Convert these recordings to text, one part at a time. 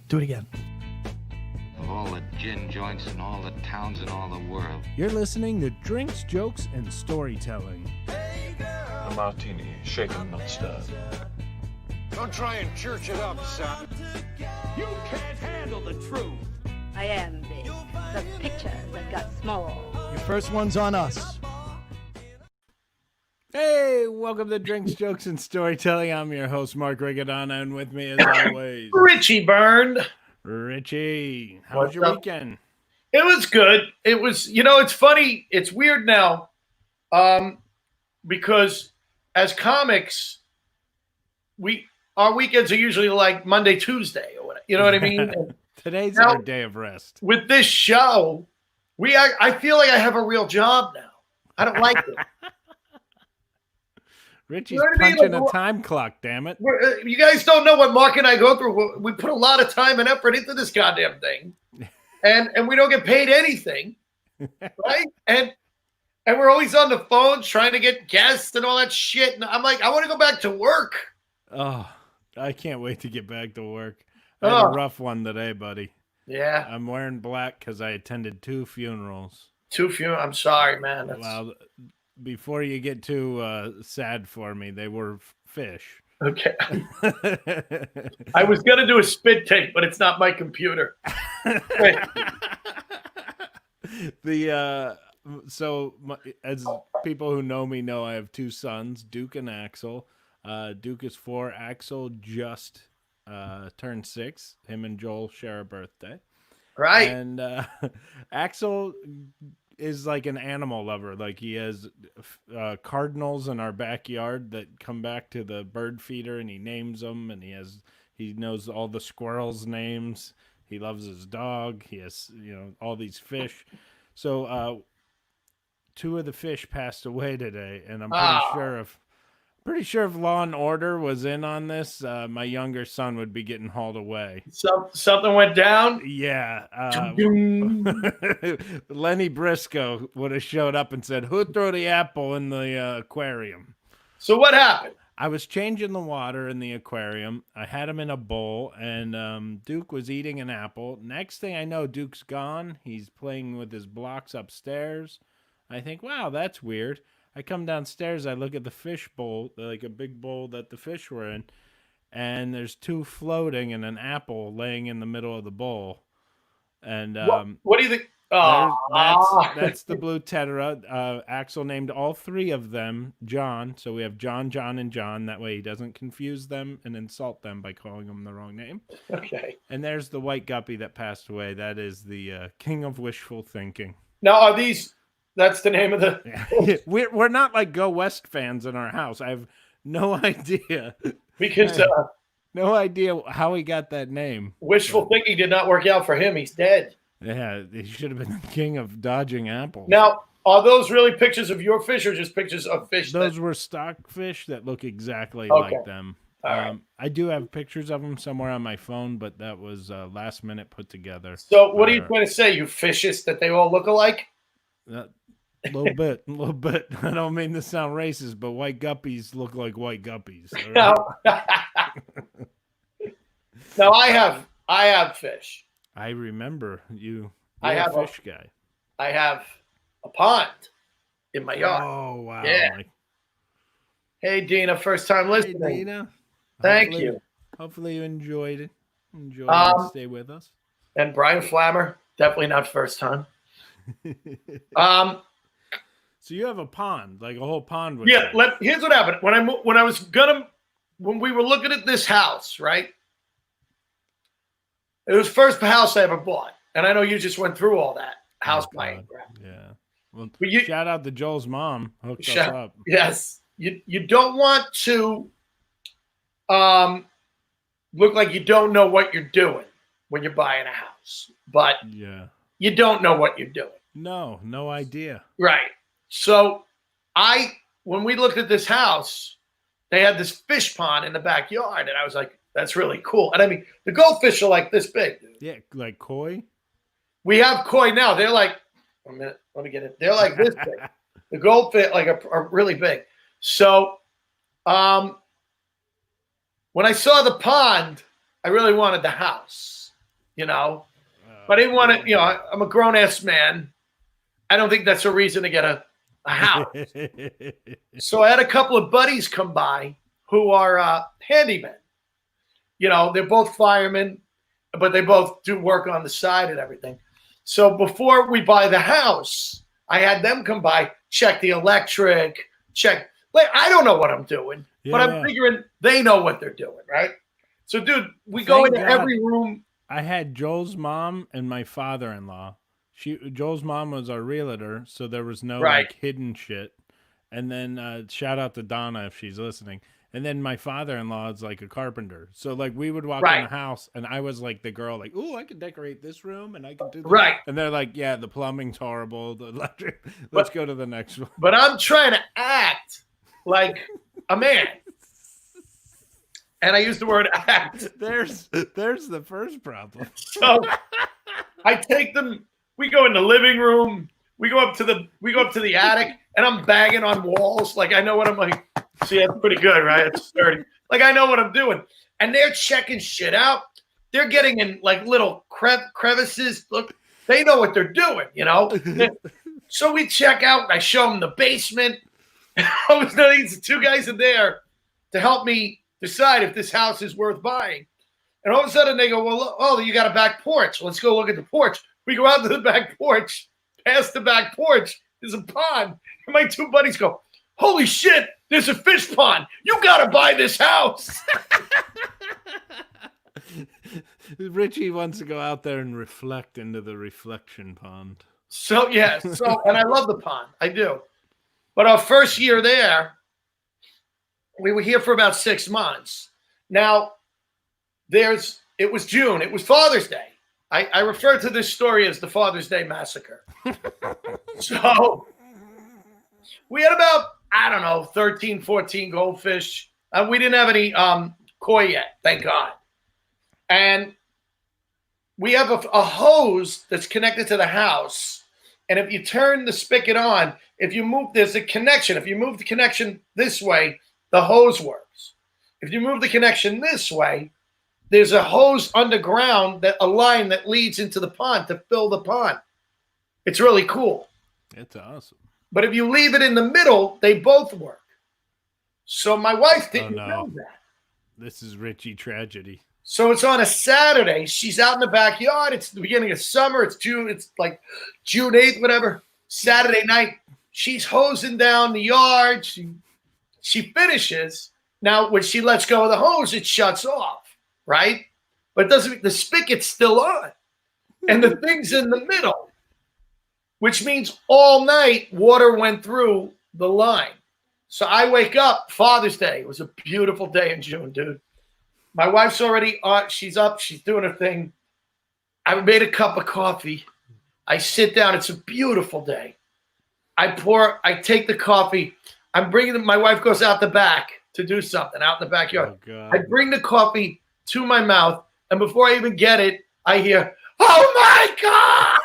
Do it again. Of all the gin joints in all the towns in all the world. You're listening to Drinks, Jokes, and Storytelling. A martini, shaken, not stirred. Don't try and church it up, son. You can't handle the truth. I am big. The picture that got small. Your first one's on us. Hey, welcome to Drinks, Jokes, and Storytelling. I'm your host, Mark Rigodonna, and with me, as always, Richie Byrne. Richie. How was What's your up? weekend? It was good. It was, it's funny. It's weird now because as comics, our weekends are usually like Monday, Tuesday, or whatever. You know what I mean? And Today's now, our day of rest. with this show, I feel like I have a real job now. I don't like it. Richie's You know what I mean? punching Like, a time clock, damn it. You guys don't know what Mark and I go through. We put a lot of time and effort into this goddamn thing, and we don't get paid anything, right? And we're always on the phones trying to get guests and all that shit. And I'm like, I want to go back to work. Oh, I can't wait to get back to work. I had a rough one today, buddy. Yeah, I'm wearing black because I attended 2 funerals. 2 funerals. I'm sorry, man. Well, before you get too sad for me, they were fish. Okay. I was gonna do a spit take, but it's not my computer. As people who know me know, I have 2 sons, Duke and Axel. Duke is 4. Axel just turned 6. Him and Joel share a birthday. Right. And Axel is like an animal lover. Like, he has cardinals in our backyard that come back to the bird feeder, and he names them, and he knows all the squirrels' names. He loves his dog. He has, all these fish. So 2 of the fish passed away today, and I'm pretty sure if Law and Order was in on this, my younger son would be getting hauled away. Something went down? Yeah. Lenny Briscoe would have showed up and said, "Who threw the apple in the aquarium?" So what happened? I was changing the water in the aquarium. I had him in a bowl, and Duke was eating an apple. Next thing I know, Duke's gone. He's playing with his blocks upstairs. I think, wow, that's weird. I come downstairs, I look at the fish bowl, like a big bowl that the fish were in, and there's 2 floating and an apple laying in the middle of the bowl. And what do you think? Oh, that's the blue tetra. Axel named all 3 of them John, so we have John, John, and John. That way he doesn't confuse them and insult them by calling them the wrong name. Okay. And there's the white guppy that passed away. That is the king of wishful thinking. Now, are these... That's the name of the... Yeah. We're not like Go West fans in our house. I have no idea. Because... no idea how he got that name. Wishful thinking did not work out for him. He's dead. Yeah, he should have been the king of dodging apples. Now, are those really pictures of your fish or just pictures of fish? Those were stock fish that look exactly like them. Right. I do have pictures of them somewhere on my phone, but that was last minute put together. So what are you trying to say? You fishes that they all look alike? A little bit. I don't mean to sound racist, but white guppies look like white guppies. Right? Now I have fish. I remember you. I have a fish guy. I have a pond in my yard. Oh wow! Yeah. Hey Dina, first time listening. Hey Dina. Thank you. Hopefully you enjoyed it. And stay with us. And Brian Flammer, definitely not first time. So you have a pond, like a whole pond with yeah. Here's what happened when we were looking at this house, right? It was the first house I ever bought, and I know you just went through all that house buying. Yeah. Well, but shout out to Joel's mom. Hooked us up. Yes. You don't want to look like you don't know what you're doing when you're buying a house, but yeah, you don't know what you're doing. No idea. Right. So when we looked at this house, they had this fish pond in the backyard, and I was like, that's really cool. And I mean, the goldfish are like this big. Dude. Yeah, like koi. We have koi now. They're like, a minute, let me get it. They're like this big. The goldfish are really big. So when I saw the pond, I really wanted the house. you know. But I didn't want to, I'm a grown ass man. I don't think that's a reason to get a house. So I had a couple of buddies come by who are handymen. They're both firemen, but they both do work on the side and everything. So before we buy the house, I had them come by, check the electric, check. Like, I don't know what I'm doing, but I'm figuring they know what they're doing, right? So, dude, we go into every room. I had Joel's mom and my father-in-law. Joel's mom was our realtor, so there was no like hidden shit. And then shout out to Donna if she's listening. And then my father-in-law is like a carpenter. So like we would walk in the house and I was like the girl, like, oh, I can decorate this room and I can do that. Right. And they're like, yeah, the plumbing's horrible. The electric. Let's go to the next one. But I'm trying to act like a man. And I use the word act. There's the first problem. So I take them, we go in the living room, we go up to the attic, and I'm banging on walls. Like I know what I'm like. See, that's pretty good, right? It's sturdy. Like I know what I'm doing. And they're checking shit out. They're getting in like little crevices. Look, they know what they're doing, So we check out and I show them the basement. I was these two guys in there to help me decide if this house is worth buying. And all of a sudden they go, well, oh, you got a back porch. Let's go look at the porch. We go out to the back porch. Past the back porch, there's a pond. And my two buddies go, holy shit, there's a fish pond. You got to buy this house. Richie wants to go out there and reflect into the reflection pond. So, yeah. And I love the pond. I do. But our first year there, we were here for about 6 months. Now, it was June. It was Father's Day. I refer to this story as the Father's Day Massacre. So we had about, 13, 14 goldfish. We didn't have any koi yet, thank God. And we have a hose that's connected to the house. And if you turn the spigot on, there's a connection. If you move the connection this way, the hose works. If you move the connection this way, there's a hose underground, a line that leads into the pond to fill the pond. It's really cool. It's awesome. But if you leave it in the middle, they both work. So my wife didn't know that. This is Richie tragedy. So it's on a Saturday. She's out in the backyard. It's the beginning of summer. It's June. It's like June 8th, whatever. Saturday night. She's hosing down the yard. She finishes. Now, when she lets go of the hose, it shuts off, right? But the spigot's still on. And the thing's in the middle, which means all night water went through the line. So I wake up, Father's Day. It was a beautiful day in June, dude. My wife's already she's up. She's doing her thing. I made a cup of coffee. I sit down. It's a beautiful day. I take the coffee. I'm bringing my wife goes out the back to do something out in the backyard. Oh, I bring the coffee to my mouth. And before I even get it, I hear, oh my God.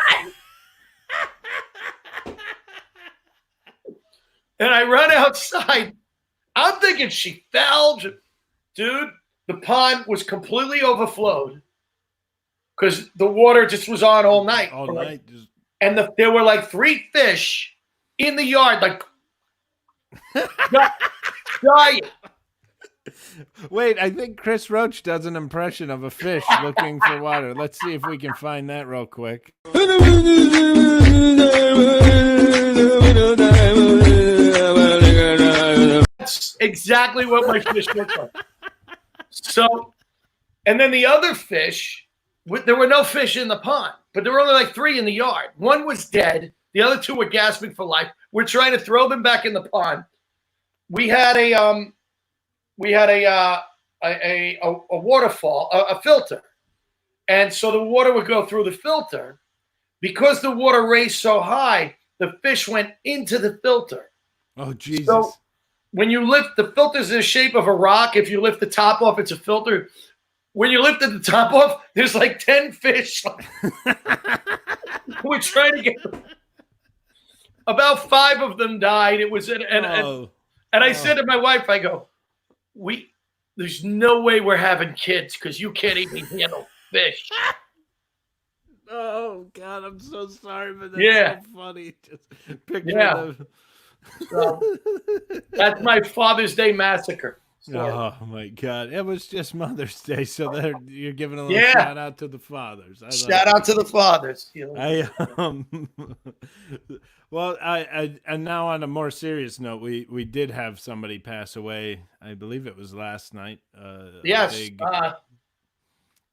And I run outside. I'm thinking she fell. Dude, the pond was completely overflowed because the water just was on all night. All night. And there were like 3 fish in the yard, like dying. Wait, I think Chris Roach does an impression of a fish looking for water. Let's see if we can find that real quick. That's exactly what my fish looked like. So, and then the other fish, there were no fish in the pond, but there were only like 3 in the yard. One was dead. The other 2 were gasping for life. We're trying to throw them back in the pond. We had a waterfall, a filter. And so the water would go through the filter. Because the water raised so high, the fish went into the filter. Oh, Jesus. So when you lift, the filter's in the shape of a rock. If you lift the top off, it's a filter. When you lifted the top off, there's like 10 fish. We're trying to get them. About 5 of them died. It was and I said to my wife, I go, there's no way we're having kids because you can't even handle fish. Oh God, I'm so sorry, but that's Yeah. so funny. Just picture Yeah. the. So that's my Father's Day massacre story. Oh my God! It was just Mother's Day, so there you're giving a little Yeah. shout out to the fathers. I Shout like out to the fathers. it. Well, and now on a more serious note, we did have somebody pass away. I believe it was last night. Yes.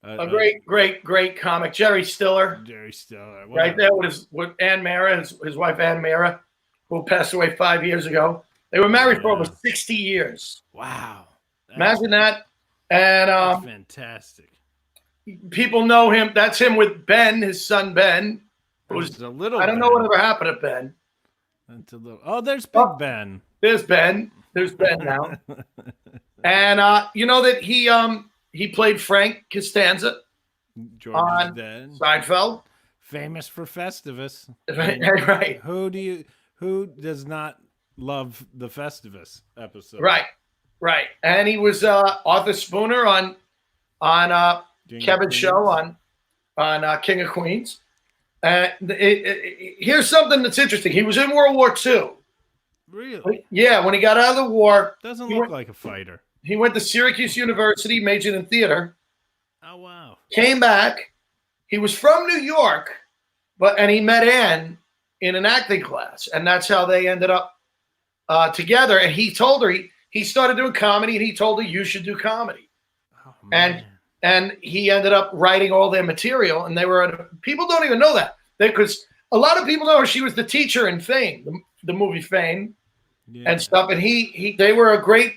A great comic, Jerry Stiller. Jerry Stiller, Right there with Ann Mara, his wife Ann Mara, who passed away 5 years ago. They were married for over 60 years. Wow. Imagine that. And That's fantastic. People know him. That's him with Ben, his son Ben. Who's a little. I don't know whatever happened to Ben. That's a little. Oh, there's Big Ben. There's Ben. There's Ben now. And you know that he played Frank Costanza on Seinfeld. Famous for Festivus. Right. Who does not love the Festivus episode? Right. And he was Arthur Spooner on Kevin's show on King of Queens. Here's something that's interesting. He was in World War II. Really? Yeah, when he got out of the war. Doesn't look like a fighter. He went to Syracuse University, majored in theater. Oh, wow. Came back. He was from New York, and he met Ann in an acting class. And that's how they ended up together. And he told her, he started doing comedy, and he told her, you should do comedy. Oh, man. And he ended up writing all their material. And they were, people don't even know that. Because a lot of people know her. She was the teacher in Fame, the movie Fame. Yeah. And stuff, and they were a great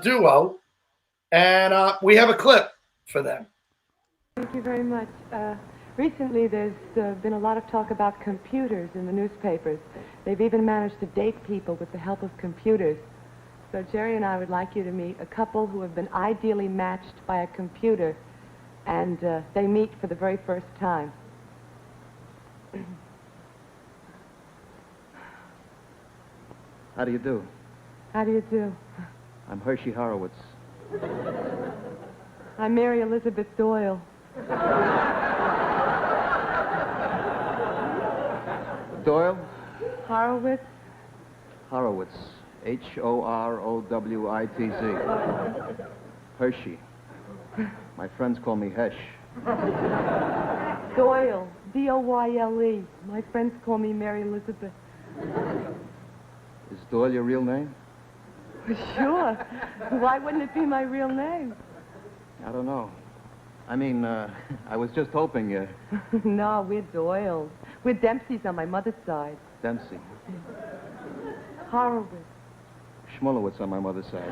duo, and we have a clip for them. Thank you very much. Recently, there's been a lot of talk about computers in the newspapers. They've even managed to date people with the help of computers. So Jerry and I would like you to meet a couple who have been ideally matched by a computer, and they meet for the very first time. How do you do? How do you do? I'm Hershey Horowitz. I'm Mary Elizabeth Doyle. Doyle? Horowitz? Horowitz. Horowitz. Hershey. My friends call me Hesh. Doyle. Doyle. My friends call me Mary Elizabeth. Is Doyle your real name? Sure. Why wouldn't it be my real name? I don't know. I mean, I was just hoping you... No, we're Doyles. We're Dempseys on my mother's side. Dempsey. Horowitz. Schmulowitz on my mother's side.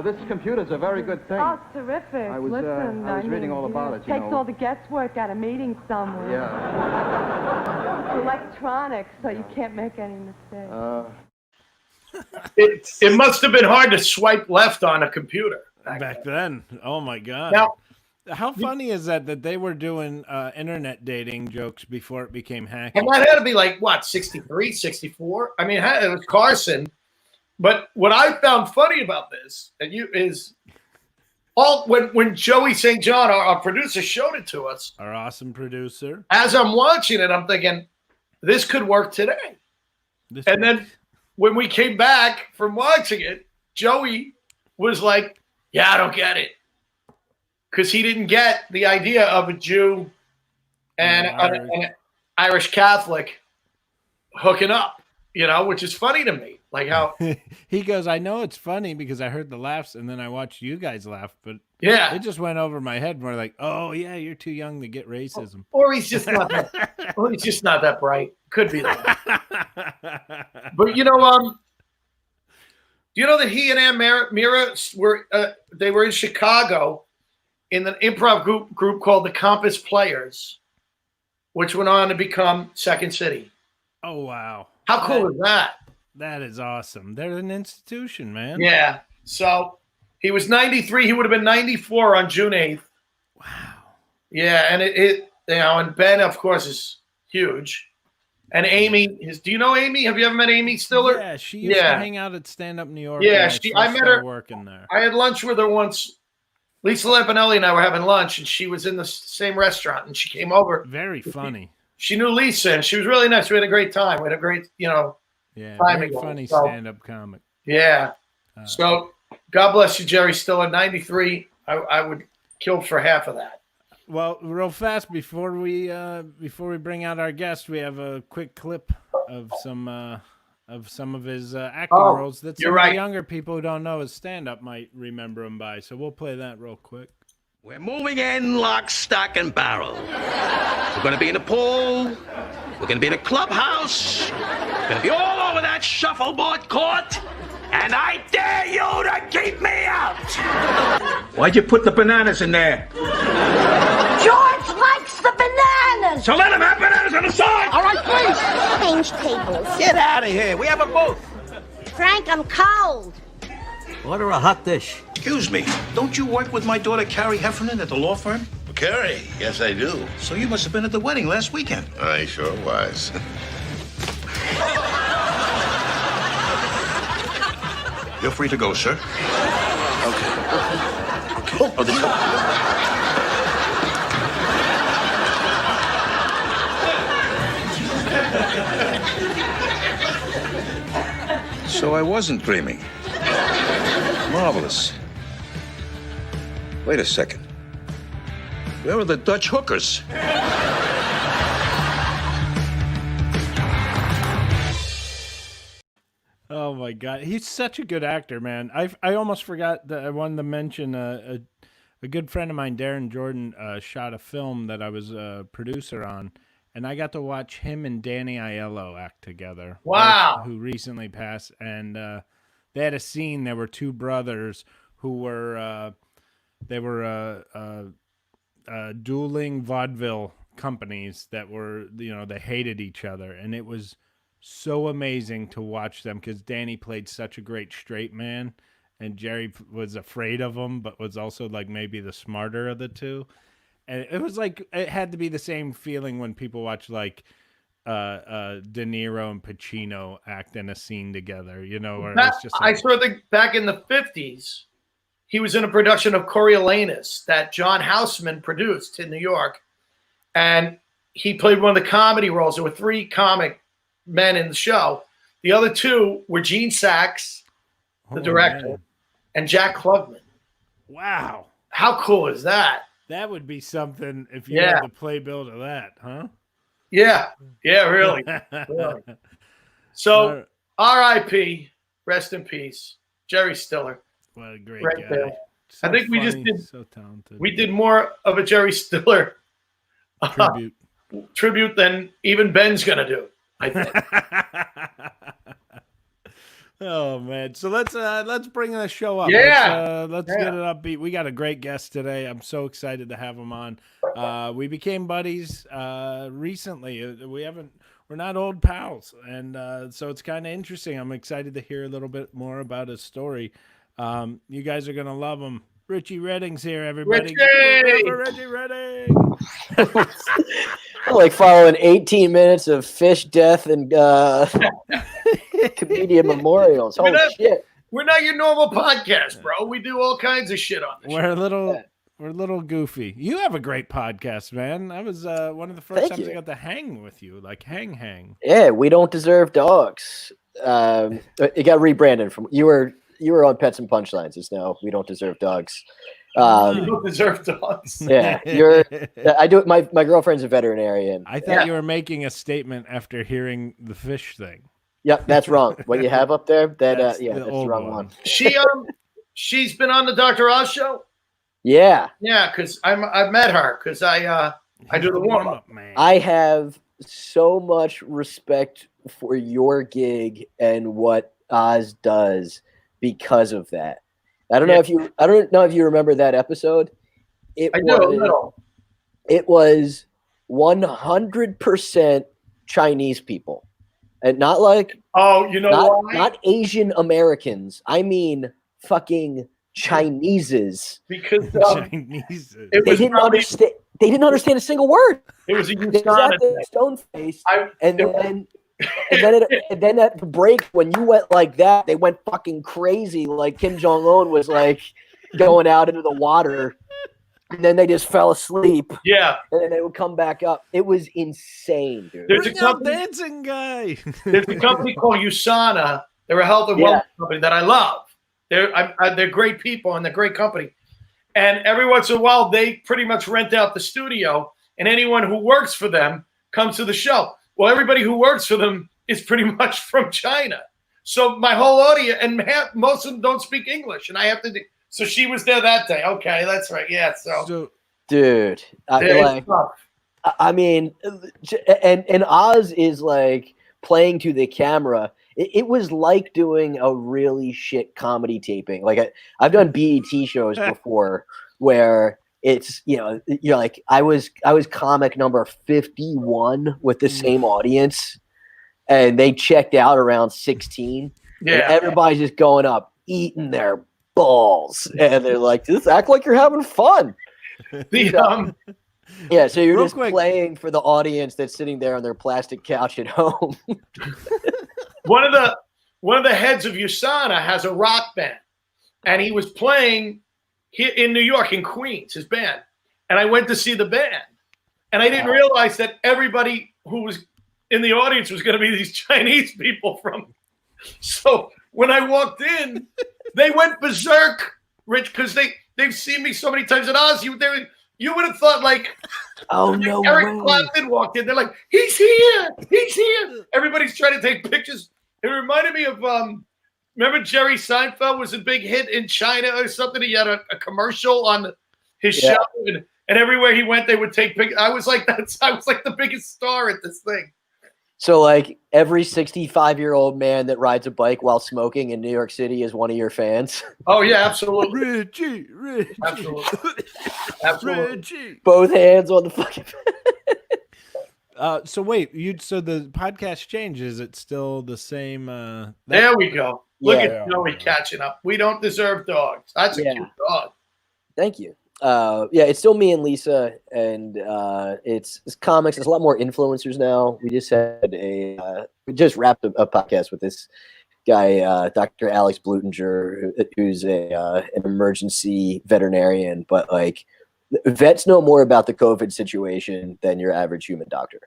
This computer's a very good thing. Oh, terrific. I was reading all about it, you takes know. all the guesswork out of meetings somewhere. Yeah. Electronics, so you can't make any mistakes. It must have been hard to swipe left on a computer back then. Oh my God! Now, how funny is that they were doing internet dating jokes before it became hacking? And that had to be like what, 63, 64? I mean, it was Carson. But what I found funny about this is when Joey St. John, our producer, showed it to us. Our awesome producer. As I'm watching it, I'm thinking, this could work today. Then when we came back from watching it, Joey was like, yeah, I don't get it. Because he didn't get the idea of a Jew and an Irish Catholic hooking up, which is funny to me. Like how he goes, I know it's funny because I heard the laughs and then I watched you guys laugh, but yeah, it just went over my head. And we're like, oh yeah, you're too young to get racism. Or he's just not that, he's just not that bright. Could be that. But do you know that he and Ann Mira were they were in Chicago in an improv group called the Compass Players, which went on to become Second City. Oh wow. How cool is that? That is awesome. They're an institution, man. Yeah. So he was 93. He would have been 94 on June 8th. Wow. Yeah, and and Ben, of course, is huge. And Amy do you know Amy? Have you ever met Amy Stiller? Yeah, she used to hang out at Stand Up New York. Yeah, I met her working there. I had lunch with her once Lisa Lampanelli and I were having lunch, and she was in the same restaurant, and she came over. Very funny. She knew Lisa, and she was really nice. We had a great time. We had a great, Yeah, time very ago. funny So, stand-up comic. Yeah. So God bless you, Jerry Stiller. 93. I would kill for half of that. Well, real fast before we bring out our guest, we have a quick clip of some of his acting roles that some you're of right. the younger people who don't know his stand-up might remember him by. So we'll play that real quick. We're moving in lock, stock, and barrel. We're going to be in the pool. We're going to be in a clubhouse. We're going to be all over that shuffleboard court. And I dare you to keep me out. Why'd you put the bananas in there? George likes the bananas! So let him have bananas on the side. All right, please. Change tables. Get out of here. We have a booth. Frank, I'm cold. Order a hot dish. Excuse me. Don't you work with my daughter, Carrie Heffernan, at the law firm? Carrie, yes, I do. So you must have been at the wedding last weekend. I sure was. You're free to go, sir. Okay. Oh, this So I wasn't dreaming. Marvelous. Wait a second. Where are the Dutch hookers? Oh my God, he's such a good actor, man. I almost forgot that I wanted to mention a good friend of mine, Darren Jordan, shot a film that I was a producer on, and I got to watch him and Danny Aiello act together. Wow. Who recently passed, and they had a scene. There were two brothers who were dueling vaudeville companies that were, they hated each other, and it was so amazing to watch them because Danny played such a great straight man, and Jerry was afraid of him, but was also like maybe the smarter of the two. And it was like it had to be the same feeling when people watch like De Niro and Pacino act in a scene together, or it's just I sort of think back in the 50s, he was in a production of Coriolanus that John Houseman produced in New York, and he played one of the comedy roles. There were three comic men in the show. The other two were Gene Saks, the director, man. and Jack Klugman. Wow. How cool is that? That would be something if you Yeah. had the playbill to that, huh? Yeah. Yeah, really. Really. So, R.I.P. Rest in peace. Jerry Stiller. What a great Right guy. there. So I think we just funny, did- so talented. We did more of a Jerry Stiller tribute. than even Ben's going to do, I think. Oh man, so let's bring the show up. Yeah. Let's get it upbeat. We got a great guest today. I'm so excited to have him on. We became buddies recently. We're not old pals, and so it's kind of interesting. I'm excited to hear a little bit more about his story. You guys are gonna love him. Richie Redding's here, everybody. Richie! Richie Redding. I like following 18 minutes of fish death and comedian memorials. Holy shit. We're not your normal podcast, bro. We do all kinds of shit on this. We're a little goofy. You have a great podcast, man. That was one of the first Thank times you. I got to hang with you, like hang. Yeah, we don't deserve dogs. It got rebranded from you were on Pets and Punchlines. It's now We Don't Deserve Dogs. You don't deserve dogs. Yeah, I do. My girlfriend's a veterinarian. I thought you were making a statement after hearing the fish thing. Yep, that's wrong. What you have up there, that's the old wrong one. She's been on the Dr. Oz show. Yeah, Yeah, because I've met her because I do the warm up. man. I have so much respect for your gig and what Oz does because of that. I don't know if you remember that episode. It was 100% Chinese people. And not like why? Not Asian Americans. I mean fucking Chineses. Because Chinese. They didn't understand. They didn't understand a single word. It was a They sat USANA there thing. stone face, and then at the break when you went like that, they went fucking crazy. Like Kim Jong Un was like, going out into the water, and then they just fell asleep. Yeah. And then they would come back up. It was insane, dude. There's Bring a out company, dancing guy. there's a company called USANA. They're a health and wellness company that I love. They're great people and they're a great company. And every once in a while, they pretty much rent out the studio, and anyone who works for them comes to the show. Well, everybody who works for them is pretty much from China. So my whole audience, and most of them don't speak English, and I have to do. So she was there that day. Okay, that's right. Yeah. So dude, I mean, and Oz is like playing to the camera. It was like doing a really shit comedy taping. Like I've done BET shows before where it's, you're like, I was comic number 51 with the same audience, and they checked out around 16. Yeah. And everybody's just going up, eating their balls. And they're like, just act like you're having fun. Yeah, so you're just playing for the audience that's sitting there on their plastic couch at home. One of the heads of USANA has a rock band, and he was playing here in New York, in Queens, his band. And I went to see the band, and I didn't realize that everybody who was in the audience was going to be these Chinese people from. So when I walked in, they went berserk, Rich, because they've seen me so many times at Oz. You would have thought like, Eric Clapton walked in. They're like, he's here. Everybody's trying to take pictures. It reminded me of remember Jerry Seinfeld was a big hit in China or something. He had a commercial on his show, and everywhere he went, they would take pictures. I was like the biggest star at this thing. So like every 65-year-old man that rides a bike while smoking in New York City is one of your fans. Oh yeah, absolutely. Richie. Absolutely. Richie. Both hands on the fucking. So wait, so the podcast changes. It's still the same. There we go. Look at Joey catching up. We don't deserve dogs. That's a cute dog. Thank you. It's still me and Lisa, and it's comics. There's a lot more influencers now. We just wrapped a podcast with this guy, Dr. Alex Blutinger, who's an emergency veterinarian, but like vets know more about the COVID situation than your average human doctor.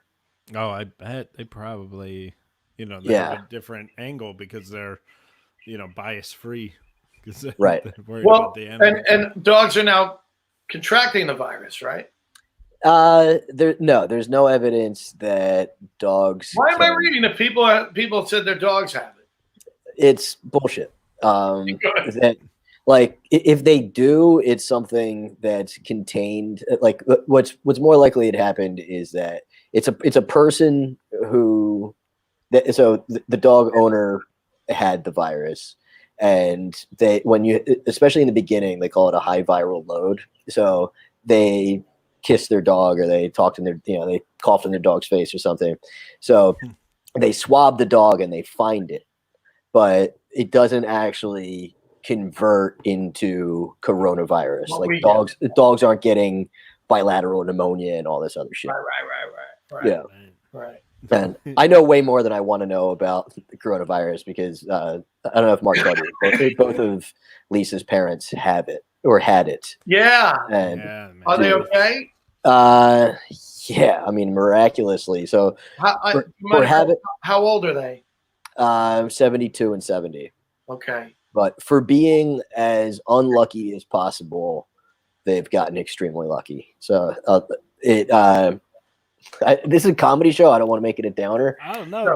Oh, I bet they probably, they have a different angle because they're, bias free. Right. Well, and dogs are now contracting the virus, right? There's no evidence that dogs. Why am I reading that people said their dogs have it? It's bullshit. That like if they do, it's something that's contained. Like what's more likely had happened is that it's a person who so the dog owner had the virus, and especially in the beginning, they call it a high viral load. So they kiss their dog, or they talked in their, they coughed in their dog's face or something. So they swab the dog and they find it, but it doesn't actually convert into coronavirus. Like dogs aren't getting bilateral pneumonia and all this other shit. Right. Yeah. Right. And I know way more than I want to know about the coronavirus because I don't know if Mark told you, both of Lisa's parents have it or had it. Yeah. And are they okay? Yeah. I mean, miraculously. So how old are they? 72 and 70. Okay. But for being as unlucky as possible, they've gotten extremely lucky. So this is a comedy show. I don't want to make it a downer. I don't know.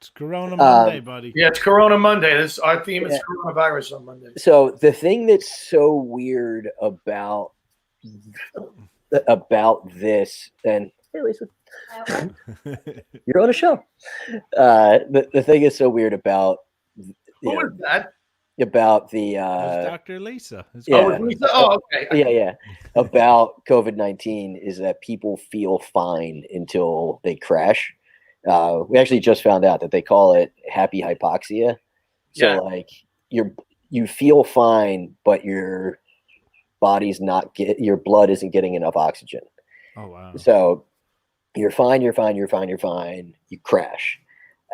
It's Corona Monday, buddy. Yeah, it's Corona Monday. Our theme is coronavirus on Monday. So the thing that's so weird about this, and hey, Lisa, you're on a show. The thing is so weird about who is that? About the Dr. Lisa. Lisa. Oh, okay. Yeah. About COVID-19 is that people feel fine until they crash. We actually just found out that they call it happy hypoxia. So like you feel fine, but your body's your blood isn't getting enough oxygen. Oh wow. So you're fine. You crash.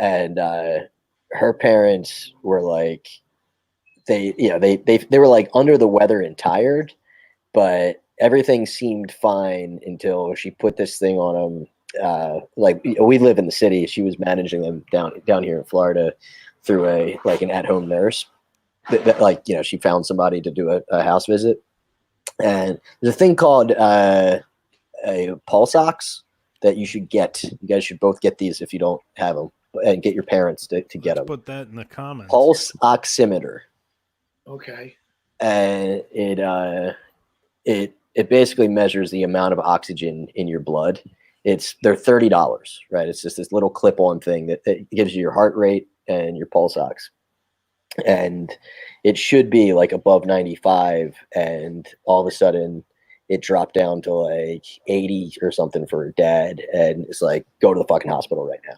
And her parents were like, they were like under the weather and tired, but everything seemed fine until she put this thing on them. Like we live in the city. She was managing them down here in Florida through an at-home nurse. That she found somebody to do a house visit, and there's a thing called a pulse ox that you should get. You guys should both get these if you don't have them, and get your parents to get them. Put that in the comments. Pulse oximeter. Okay. And it basically measures the amount of oxygen in your blood. They're $30, right? It's just this little clip-on thing that gives you your heart rate and your pulse ox. And it should be like above 95, and all of a sudden it dropped down to like 80 or something for her dad, and it's like, go to the fucking hospital right now.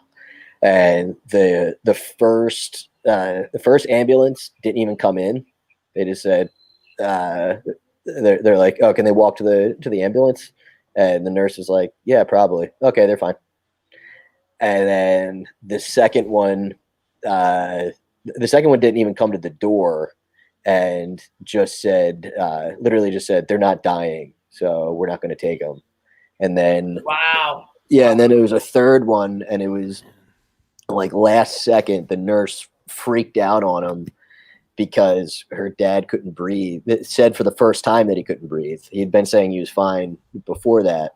And the first ambulance didn't even come in. They just said, they're like, oh, can they walk to the ambulance? And the nurse was like, yeah, probably. Okay, they're fine. And then the second one didn't even come to the door, and just said, literally just said, they're not dying, so we're not going to take them. And then, wow. Yeah, and then it was a third one, and it was like last second, the nurse freaked out on him because her dad couldn't breathe. It said for the first time that he couldn't breathe. He had been saying he was fine before that.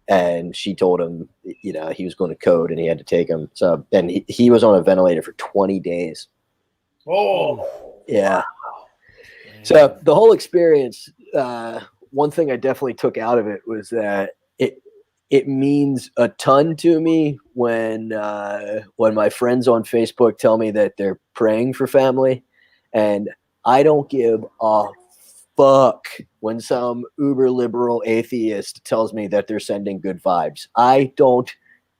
And she told him, he was going to code and he had to take him. So, and he was on a ventilator for 20 days. Oh, yeah. So the whole experience, one thing I definitely took out of it was that it means a ton to me when my friends on Facebook tell me that they're praying for family. And I don't give a fuck when some uber liberal atheist tells me that they're sending good vibes. I don't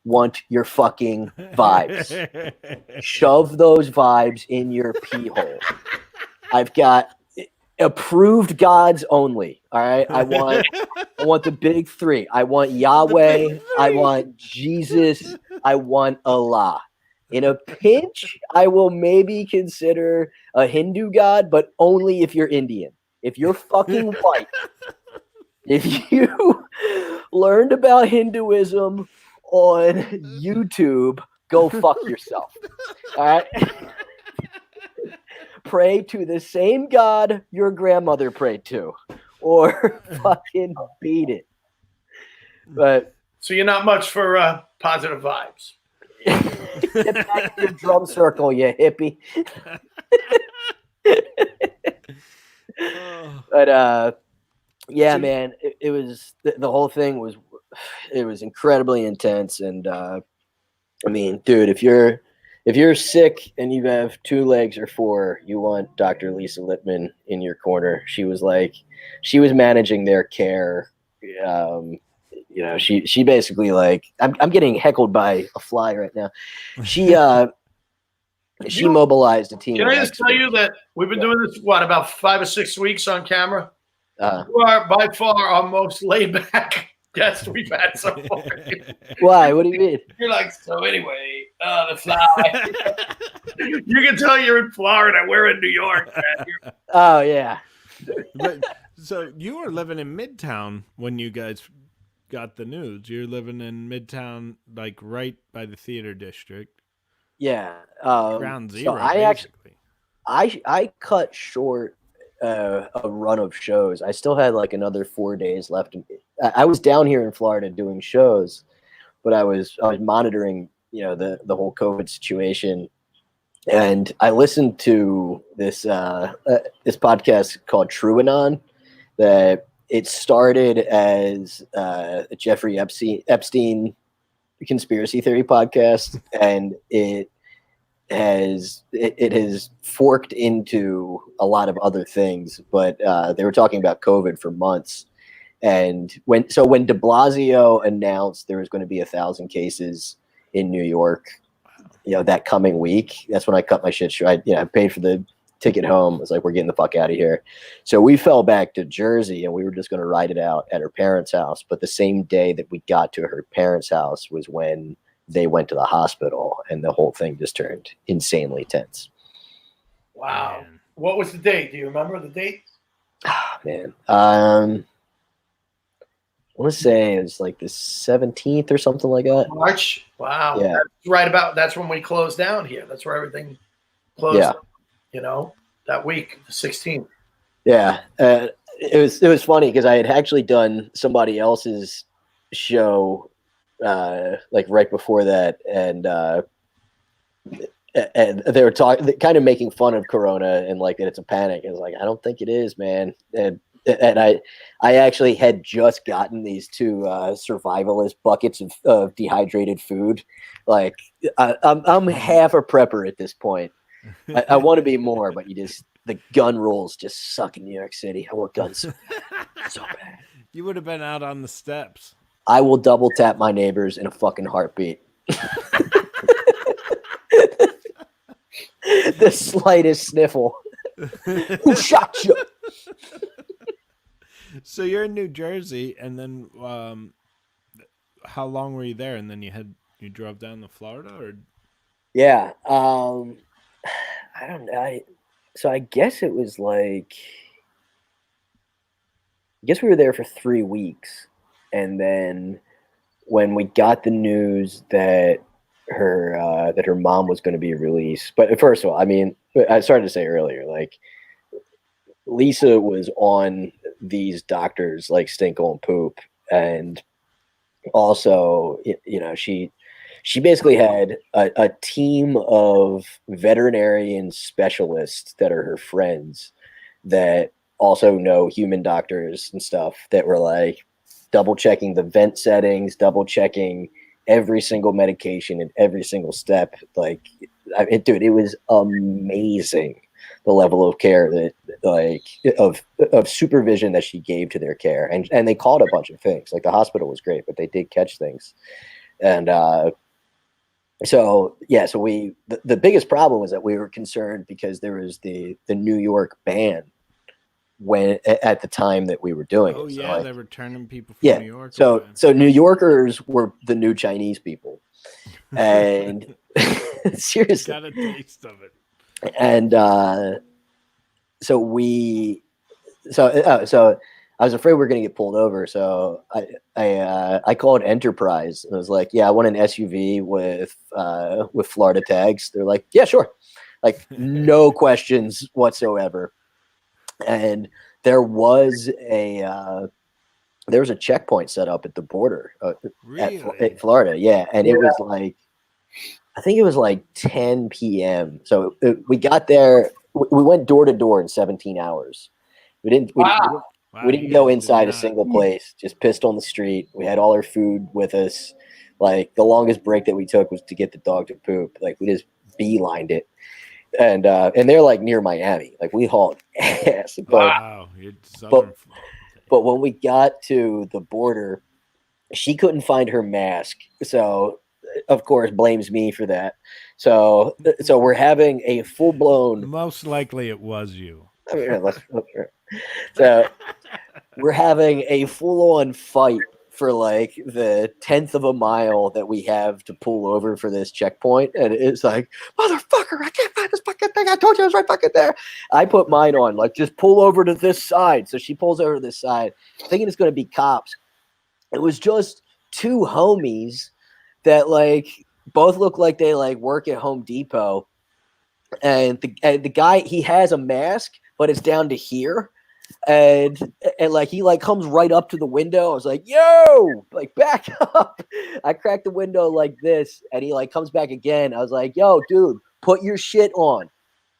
want your fucking vibes. Shove those vibes in your pee hole. I've got approved gods only. All right. I want the big three. I want Yahweh. I want Jesus. I want Allah. In a pinch, I will maybe consider a Hindu god, but only if you're Indian. If you're fucking white, if you learned about Hinduism on YouTube, go fuck yourself. All right? Pray to the same god your grandmother prayed to, or fucking beat it. But so you're not much for positive vibes. Get back to your drum circle, you hippie. But yeah, man, it was the whole thing was incredibly intense. And I mean, dude, if you're sick and you have 2 legs or 4, you want Dr. Lisa Littman in your corner. She was managing their care. She basically I'm getting heckled by a fly right now. She mobilized a team. Can I just tell you that we've been doing this, about 5 or 6 weeks on camera? You are by far our most laid back guest we've had so far. Why? What do you mean? You're like, so anyway, the fly. You can tell you're in Florida. We're in New York, man. Oh, yeah. But, so you were living in Midtown when you guys got the news. You're living in Midtown, like right by the theater district. Yeah. Ground zero. So I cut short a run of shows. I still had like another 4 days left. I was down here in Florida doing shows, but I was monitoring, the whole COVID situation. And I listened to this podcast called TrueAnon. That it started as a Jeffrey Epstein conspiracy theory podcast, and it has forked into a lot of other things. But they were talking about COVID for months. And when de Blasio announced there was going to be 1,000 cases in New York, that coming week, that's when I cut my shit short. I paid for the ticket home. I was like, we're getting the fuck out of here. So we fell back to Jersey, and we were just going to ride it out at her parents' house. But the same day that we got to her parents' house was when they went to the hospital, and the whole thing just turned insanely tense. Wow. What was the date? Do you remember the date? Oh, man. I want to say it was like the 17th or something like that. March. Wow. Yeah. That's when we closed down here. That's where everything closed. Yeah. You know, that week, the 16th. Yeah. It was funny because I had actually done somebody else's show like right before that, and they were talking, kind of making fun of Corona and like that it's a panic. It's like, I don't think it is, man. And I actually had just gotten these two survivalist buckets of dehydrated food. Like I'm half a prepper at this point. I want to be more, but the gun rules just suck in New York City. I want guns so bad. You would have been out on the steps. I will double tap my neighbors in a fucking heartbeat. The slightest sniffle. Who shot you? So you're in New Jersey, and then how long were you there? And then you drove down to Florida, or? Yeah, I don't know. So I guess it was like, I guess we were there for 3 weeks, and then when we got the news that her mom was going to be released, but first of all, I mean, I started to say earlier, like Lisa was on these doctors like Stinkle and Poop, and also, you know, she basically had a team of veterinarian specialists that are her friends that also know human doctors and stuff that were like double checking the vent settings, double checking every single medication and every single step. Like, dude, it was amazing the level of care that like of supervision that she gave to their care, and they caught a bunch of things. Like the hospital was great, but they did catch things, and so the biggest problem was that we were concerned because there was the New York ban when at the time that we were doing it. Oh yeah, they were turning people from New York. So New Yorkers were the new Chinese people, and seriously, got a taste of it. And so I was afraid we were going to get pulled over. So I called Enterprise and I was like, yeah, I want an SUV with Florida tags. They're like, yeah, sure. Like no questions whatsoever. And there was a checkpoint set up at the border at Florida. Yeah. And it was like, I think it was like 10 p.m. So we got there. We went door to door in 17 hours. We didn't go inside a single place. Just pissed on the street. We had all our food with us. Like the longest break that we took was to get the dog to poop. Like we just beelined it. And they're like near Miami. Like we hauled ass. Wow. But when we got to the border, she couldn't find her mask. So of course blames me for that. So we're having a full blown. Most likely it was you. So we're having a full on fight for like the 10th of a mile that we have to pull over for this checkpoint, and it's like, motherfucker, I can't find this fucking thing. I told you I was right fucking there. I put mine on, like, just pull over to this side. So she pulls over to this side, thinking it's going to be cops. It was just two homies that like both look like they like work at Home Depot, and the guy, he has a mask, but it's down to here. And like he like comes right up to the window. I was like, yo, like back up. I cracked the window like this, and he like comes back again. I was like, yo, dude, put your shit on.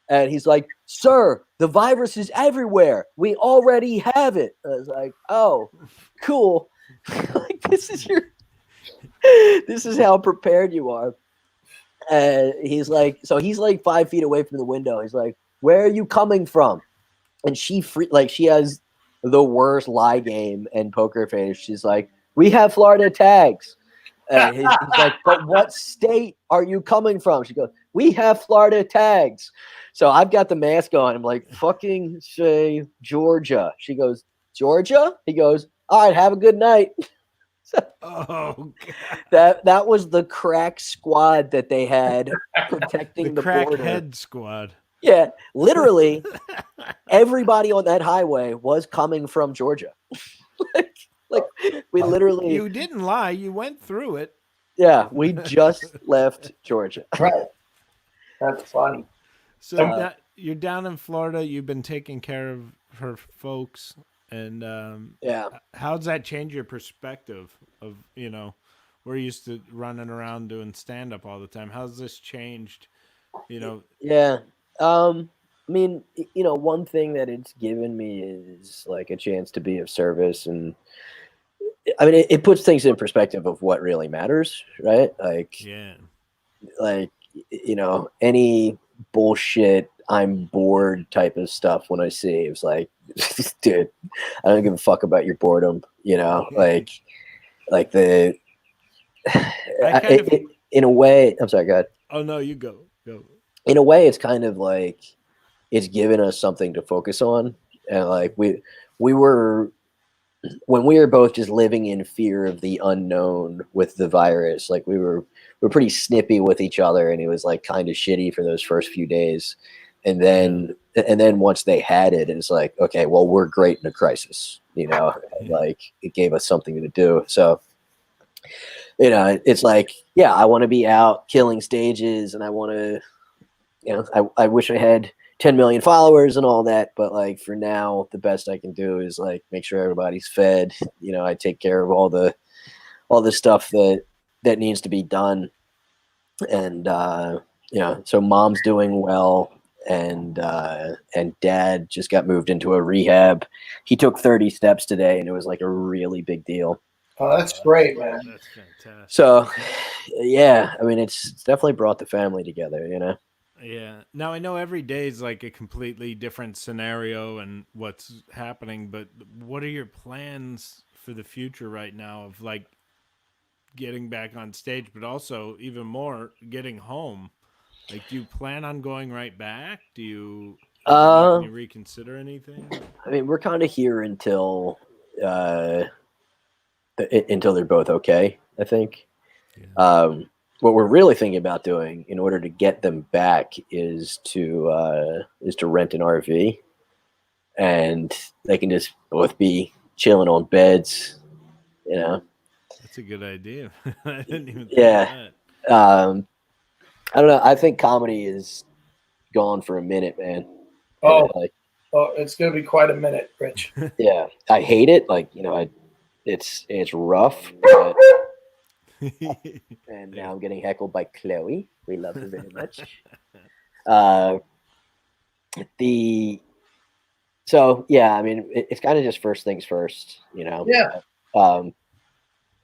And he's like, sir, the virus is everywhere. We already have it. I was like, oh, cool. Like this is how prepared you are. And he's like 5 feet away from the window. He's like, where are you coming from? And she has the worst lie game and poker face. She's like, we have Florida tags. And he's like, but what state are you coming from? She goes, we have Florida tags. So I've got the mask on. I'm like, fucking say Georgia. She goes, Georgia? He goes, all right, have a good night. Oh, God. That was the crack squad that they had protecting the border. Crackhead squad. Yeah, literally everybody on that highway was coming from Georgia. like we literally. You didn't lie. You went through it. Yeah, we just left Georgia. Right. That's funny. So you're down in Florida. You've been taking care of her folks, and Yeah. how's that change your perspective of we're used to running around doing stand up all the time. How's this changed? Yeah. I mean, one thing that it's given me is like a chance to be of service, and I mean, it puts things in perspective of what really matters, right? Like, any bullshit, I'm bored type of stuff when I see it's like, dude, I don't give a fuck about your boredom, like the. In a way, I'm sorry, go ahead. Oh no, you go. In a way, it's kind of like it's given us something to focus on, and like we were when we were both just living in fear of the unknown with the virus. Like we're pretty snippy with each other, and it was like kind of shitty for those first few days, and then once they had it, it's like, okay, well, we're great in a crisis, like it gave us something to do. So. It's like, yeah, I want to be out killing stages, and I want to, I wish I had 10 million followers and all that, but like for now, the best I can do is like make sure everybody's fed. I take care of all the stuff that needs to be done, and so mom's doing well, and dad just got moved into a rehab. He took 30 steps today, and it was like a really big deal. Oh, that's great, man. That's fantastic. So, yeah, I mean, it's definitely brought the family together, Yeah. Now, I know every day is like a completely different scenario and what's happening, but what are your plans for the future right now of like getting back on stage, but also even more getting home? Like, do you plan on going right back? Do you, can you reconsider anything? I mean, we're kind of here until they're both okay, I think. Yeah. What we're really thinking about doing in order to get them back is to rent an RV, and they can just both be chilling on beds, That's a good idea. I didn't even think of Yeah. that. I don't know. I think comedy is gone for a minute, man. Oh, it's gonna be quite a minute, Rich. Yeah, I hate it. Like, it's rough, but and now I'm getting heckled by Chloe. We love her very much. So yeah, I mean, it's kind of just first things first, Yeah.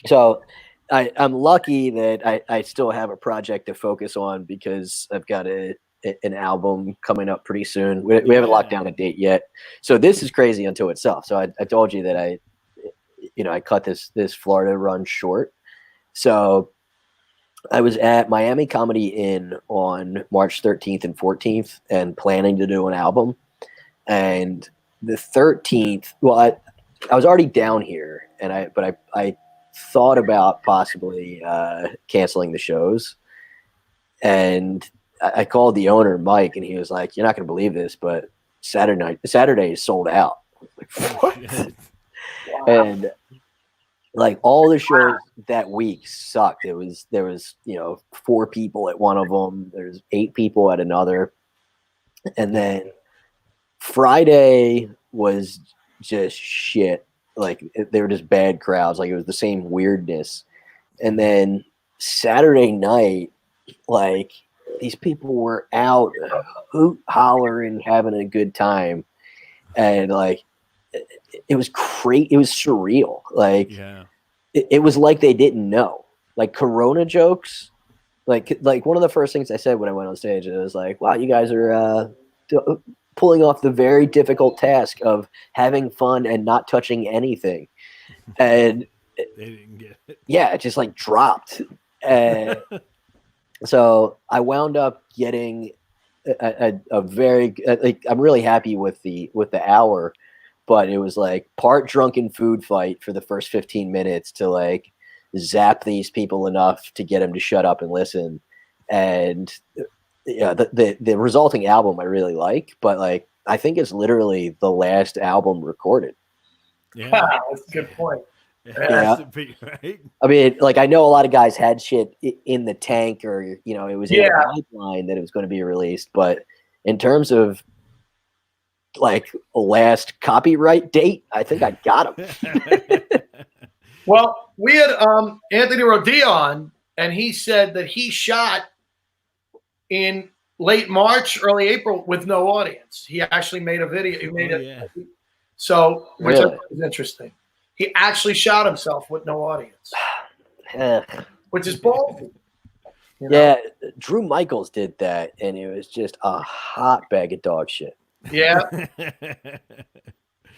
So I'm lucky that I still have a project to focus on, because I've got an album coming up pretty soon. We haven't locked down a date yet, so this is crazy unto itself. So I told you that I cut this Florida run short. So I was at Miami Comedy Inn on March 13th and 14th and planning to do an album. And the 13th, well, I was already down here, and I thought about possibly canceling the shows. And I called the owner, Mike, and he was like, "You're not going to believe this, but Saturday is sold out." Like, what? And like all the shows that week sucked. There was 4 people at one of them. There's 8 people at another, and then Friday was just shit. Like they were just bad crowds. Like it was the same weirdness. And then Saturday night, like these people were out hoot hollering, having a good time, and like it was great. It was surreal. Like it was like they didn't know. Like Corona jokes. Like one of the first things I said when I went on stage, it was like, "Wow, you guys are pulling off the very difficult task of having fun and not touching anything." And they didn't get it. Yeah, it just like dropped. So I wound up getting a very like, I'm really happy with the hour, but it was like part drunken food fight for the first 15 minutes to like zap these people enough to get them to shut up and listen. And yeah, the resulting album I really like, but like I think it's literally the last album recorded. Yeah, That's a good point. it Yeah. has to be, right? I mean, like I know a lot of guys had shit in the tank, or it was in Yeah. the pipeline that it was going to be released. But in terms of like a last copyright date, I think I got him. Well, we had Anthony Rodia on, and he said that he shot in late March, early April with no audience. He actually made a video. He made it. Yeah. So, which Really? is interesting. He actually shot himself with no audience, which is ballsy. You know? Yeah, Drew Michaels did that, and it was just a hot bag of dog shit. Yeah.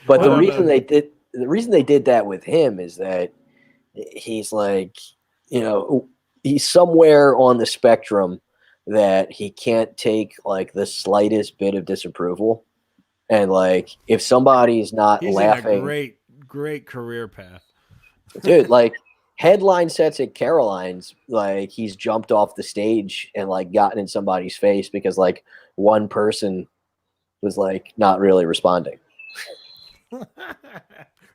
But the Well, reason they did that with him is that he's like, he's somewhere on the spectrum that he can't take like the slightest bit of disapproval, and like if somebody's not He's laughing, in a great career path, dude, like headline sets at Caroline's, like he's jumped off the stage and like gotten in somebody's face because like one person was like not really responding.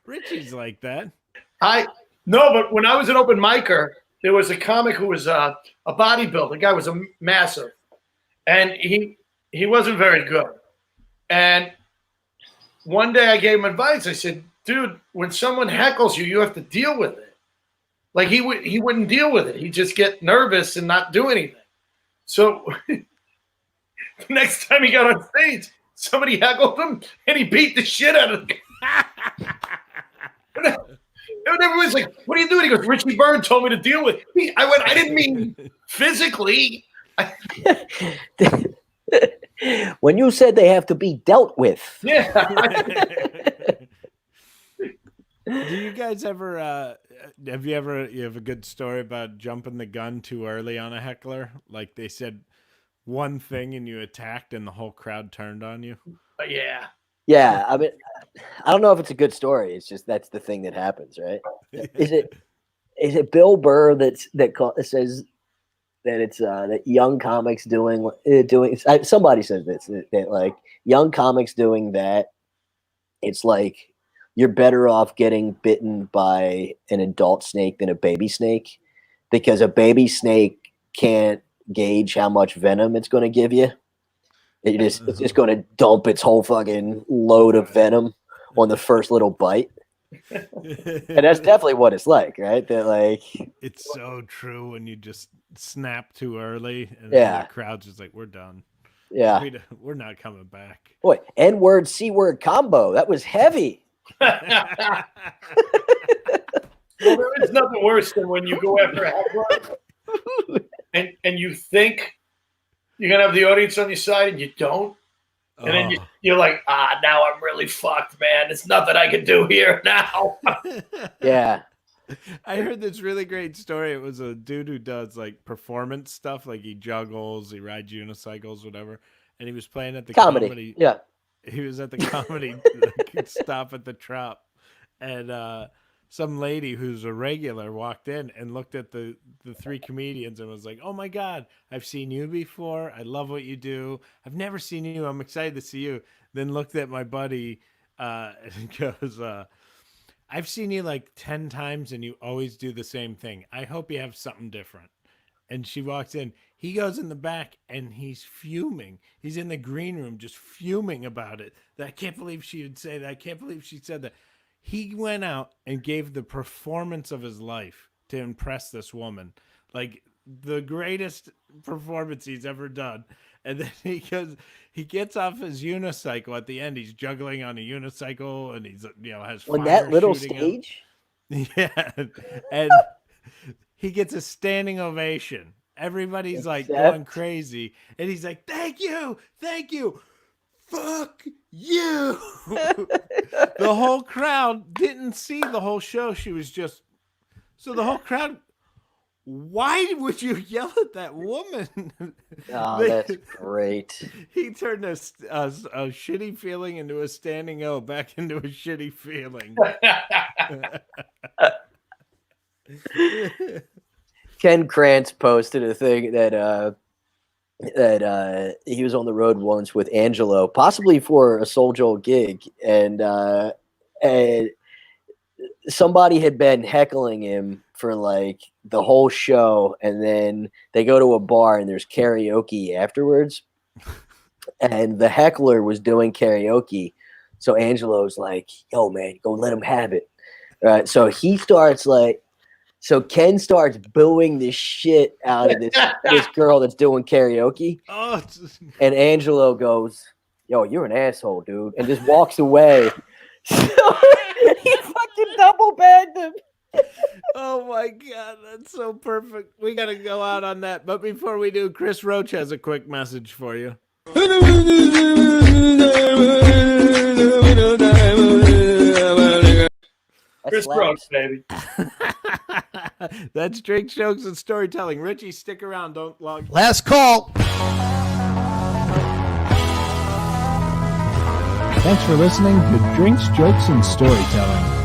Richie's like that. No, but when I was an open micer, there was a comic who was a bodybuilder. The guy was a massive, and he wasn't very good. And one day I gave him advice. I said, "Dude, when someone heckles you, you have to deal with it." Like he wouldn't deal with it. He'd just get nervous and not do anything. So the next time he got on stage, somebody heckled him, and he beat the shit out of the guy. And everyone's like, "What are you doing?" He goes, "Richie Byrne told me to deal with it." I went, "I didn't mean physically." When you said they have to be dealt with. Yeah. Do you guys ever you have a good story about jumping the gun too early on a heckler? Like they said one thing and you attacked and the whole crowd turned on you? Yeah. Yeah, I mean, I don't know if it's a good story. It's just that's the thing that happens, right? Is it Bill Burr that says that it's that young comics doing somebody says this that like young comics doing that, it's like you're better off getting bitten by an adult snake than a baby snake, because a baby snake can't gauge how much venom it's going to give you. It's just going to dump its whole fucking load of venom on the first little bite. And that's definitely what it's like, right? That like it's so true when you just snap too early and Yeah. the crowd's just like, we're done. Yeah. We're not coming back. Boy, N-word, C-word combo. That was heavy. Well, there is nothing worse than when you go after a heckler and you think you're gonna have the audience on your side and you don't, and then you're like, now I'm really fucked, man. There's nothing I can do here now. Yeah. I heard this really great story. It was a dude who does like performance stuff, like he juggles, he rides unicycles, whatever. And he was playing at the comedy. Yeah. He was at the comedy stop at the Trop, and some lady who's a regular walked in and looked at the three comedians and was like, "Oh my God, I've seen you before. I love what you do. I've never seen you. I'm excited to see you." Then looked at my buddy and goes, "I've seen you like 10 times and you always do the same thing. I hope you have something different." And she walks in. He goes in the back and he's fuming. He's in the green room just fuming about it. That I can't believe she would say that. I can't believe she said that. He went out and gave the performance of his life to impress this woman. Like the greatest performance he's ever done. And then he gets off his unicycle at the end. He's juggling on a unicycle and he's, has on fire that little shooting stage. Yeah. And he gets a standing ovation. Everybody's like Except- going crazy. And he's like, thank you. Fuck you. The whole crowd didn't see the whole show. She was just, so the whole crowd, why would you yell at that woman? Oh, that's great. He turned a shitty feeling into a standing O, back into a shitty feeling. Ken Krantz posted a thing that that he was on the road once with Angelo, possibly for a Soul Joel gig, and somebody had been heckling him for like the whole show, and then they go to a bar and there's karaoke afterwards, and the heckler was doing karaoke, so Angelo's like, "Yo, man, go let him have it." Right, so he starts like. So Ken starts booing the shit out of this girl that's doing karaoke. Oh, and Angelo goes, "Yo, you're an asshole, dude," and just walks away. So he fucking double bagged him. Oh my God, that's so perfect. We got to go out on that. But before we do, Chris Roach has a quick message for you. Chris Brooks, baby. That's Drink, Jokes, and Storytelling. Richie, stick around. Don't log. Last call. Thanks for listening to Drinks, Jokes, and Storytelling.